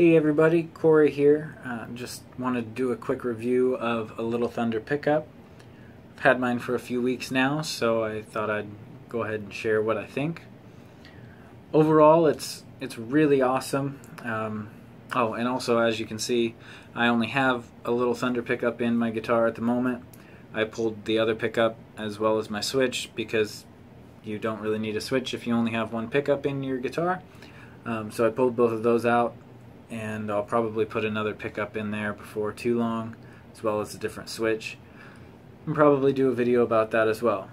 Hey everybody, Cory here. Just wanted to do a quick review of a Little Thunder pickup. I've had mine for a few weeks now, so I thought I'd go ahead and share what I think. Overall, it's really awesome. Oh, and also, as you can see, I only have a Little Thunder pickup in my guitar at the moment. I pulled the other pickup as well as my switch because you don't really need a switch if you only have one pickup in your guitar. So I pulled both of those out, and I'll probably put another pickup in there before too long, as well as a different switch, and probably do a video about that as well.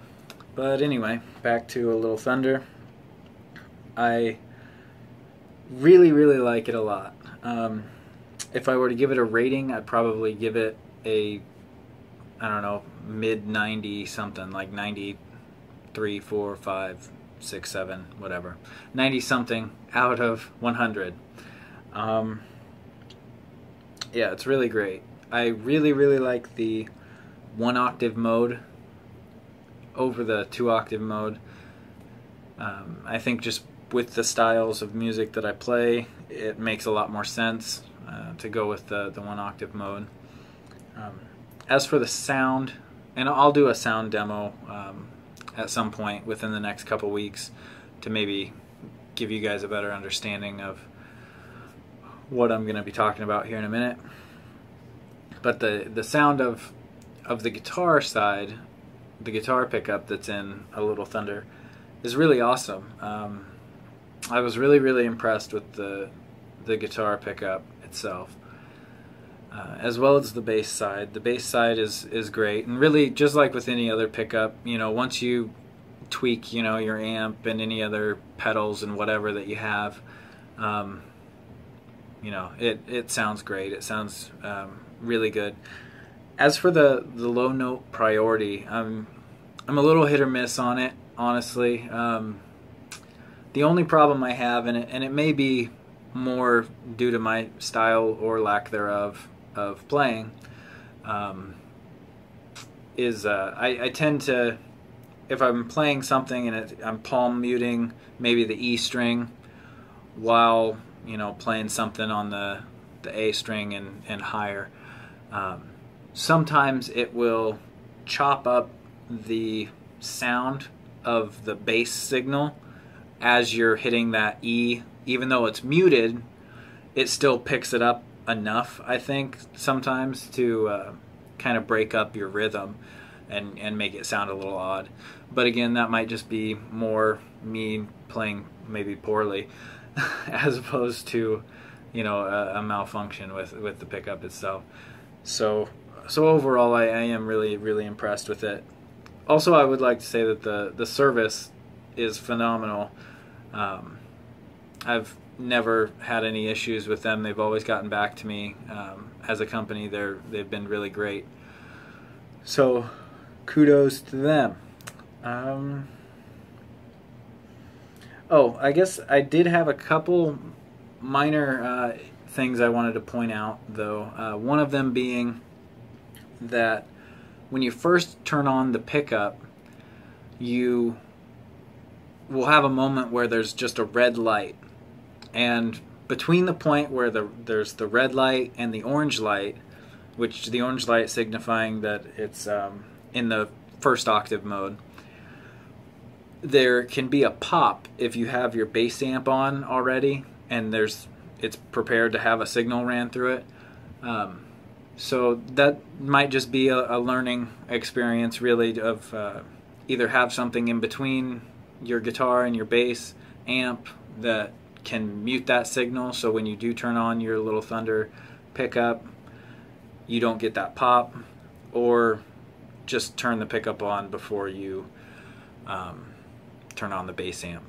But anyway, back to a Little Thunder. I really like it a lot. If I were to give it a rating, I'd probably give it a, I don't know, mid 90 something, like 93, 4, 5, 6, 7, whatever. 90 something out of 100. Yeah, it's really great. I really like the 1-octave mode over the 2-octave mode. I think just with the styles of music that I play, it makes a lot more sense to go with the 1-octave mode. As for the sound, and I'll do a sound demo at some point within the next couple weeks to maybe give you guys a better understanding of what I'm going to be talking about here in a minute. But the sound of the guitar side, the guitar pickup that's in a Little Thunder, is really awesome. I was really impressed with the guitar pickup itself, as well as the bass side. The bass side is great, and really, just like with any other pickup, you know, once you tweak, you know, your amp and any other pedals and whatever that you have, you know, it sounds great. It sounds really good. As for the low note priority, I'm a little hit or miss on it, honestly. The only problem I have, and it may be more due to my style or lack thereof of playing, is I tend to, if I'm playing something and I'm palm muting maybe the E string while, you know, playing something on the A string and higher, sometimes it will chop up the sound of the bass signal as you're hitting that E. Even though it's muted, it still picks it up enough, I think, sometimes to kind of break up your rhythm and make it sound a little odd. But again, that might just be more me playing maybe poorly as opposed to, you know, a malfunction with the pickup itself. So overall, I am really impressed with it. Also, I would like to say that the service is phenomenal. I've never had any issues with them. They've always gotten back to me. As a company, they've been really great. So kudos to them. Oh, I guess I did have a couple minor things I wanted to point out, though. One of them being that when you first turn on the pickup, you will have a moment where there's just a red light. And between the point where there's the red light and the orange light, which the orange light signifying that it's in the 1st octave mode, there can be a pop if you have your bass amp on already and it's prepared to have a signal ran through it. So that might just be a learning experience, really, of either have something in between your guitar and your bass amp that can mute that signal, so when you do turn on your Little Thunder pickup, you don't get that pop, or just turn the pickup on before you turn on the bass amp.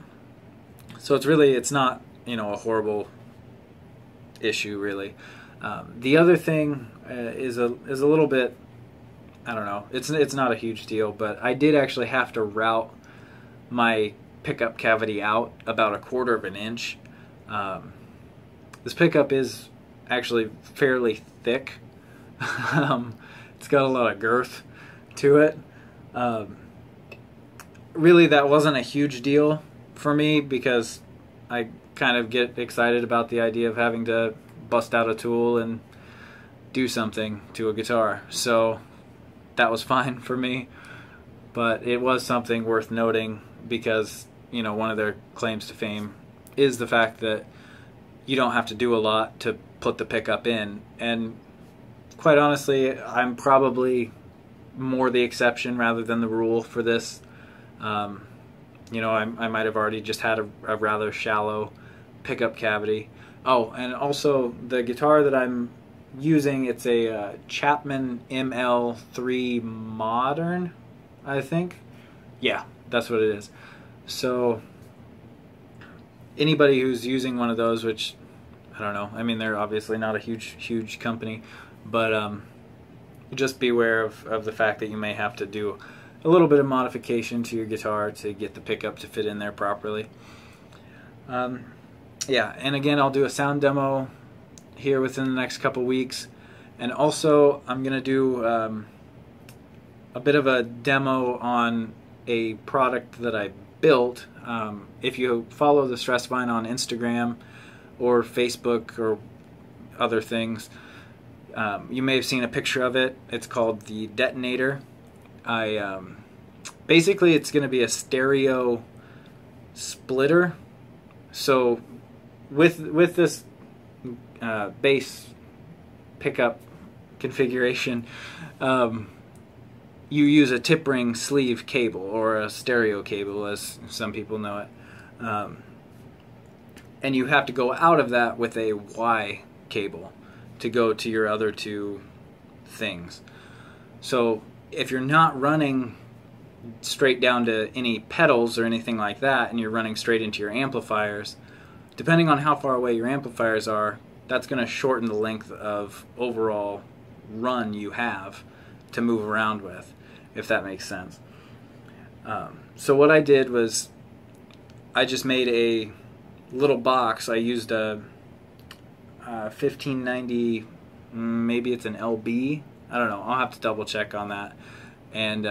So it's not, you know, a horrible issue, really. The other thing is a little bit, I don't know, it's not a huge deal, but I did actually have to route my pickup cavity out about 1/4 of an inch. This pickup is actually fairly thick. It's got a lot of girth to it. Really, that wasn't a huge deal for me because I kind of get excited about the idea of having to bust out a tool and do something to a guitar. So that was fine for me, but it was something worth noting because, you know, one of their claims to fame is the fact that you don't have to do a lot to put the pickup in. And quite honestly, I'm probably more the exception rather than the rule for this. You know, I might have already just had a rather shallow pickup cavity. Oh, and also the guitar that I'm using, it's a Chapman ML3 Modern, I think. Yeah, that's what it is. So anybody who's using one of those, which I don't know, I mean, they're obviously not a huge company, but just beware of the fact that you may have to do a little bit of modification to your guitar to get the pickup to fit in there properly. Yeah, and again, I'll do a sound demo here within the next couple weeks, and also I'm gonna do a bit of a demo on a product that I built. If you follow the Stress Vine on Instagram or Facebook or other things, you may have seen a picture of it. It's called the Detonator. Basically it's going to be a stereo splitter. So with this bass pickup configuration, you use a tip ring sleeve cable, or a stereo cable as some people know it, and you have to go out of that with a Y cable to go to your other two things. So if you're not running straight down to any pedals or anything like that, and you're running straight into your amplifiers, depending on how far away your amplifiers are, that's going to shorten the length of overall run you have to move around with, if that makes sense. So what I did was I just made a little box. I used a 1590, maybe it's an LB, I don't know, I'll have to double check on that, and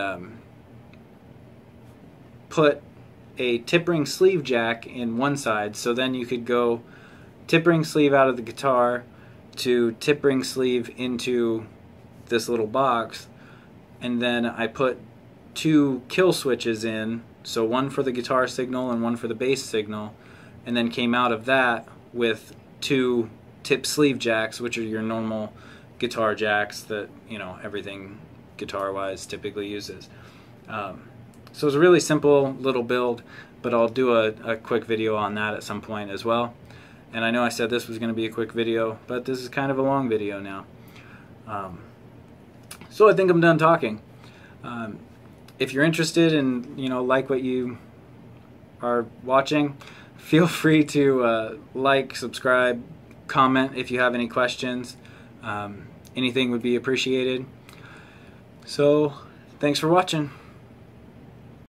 put a tip ring sleeve jack in one side, so then you could go tip ring sleeve out of the guitar to tip ring sleeve into this little box, and then I put two kill switches in, so one for the guitar signal and one for the bass signal, and then came out of that with two tip sleeve jacks, which are your normal guitar jacks that, you know, everything guitar wise typically uses. So it's a really simple little build, but I'll do a quick video on that at some point as well. And I know I said this was going to be a quick video, but this is kind of a long video now. So I think I'm done talking. If you're interested and, you know, like what you are watching, feel free to like, subscribe, comment if you have any questions. Anything would be appreciated. So thanks for watching.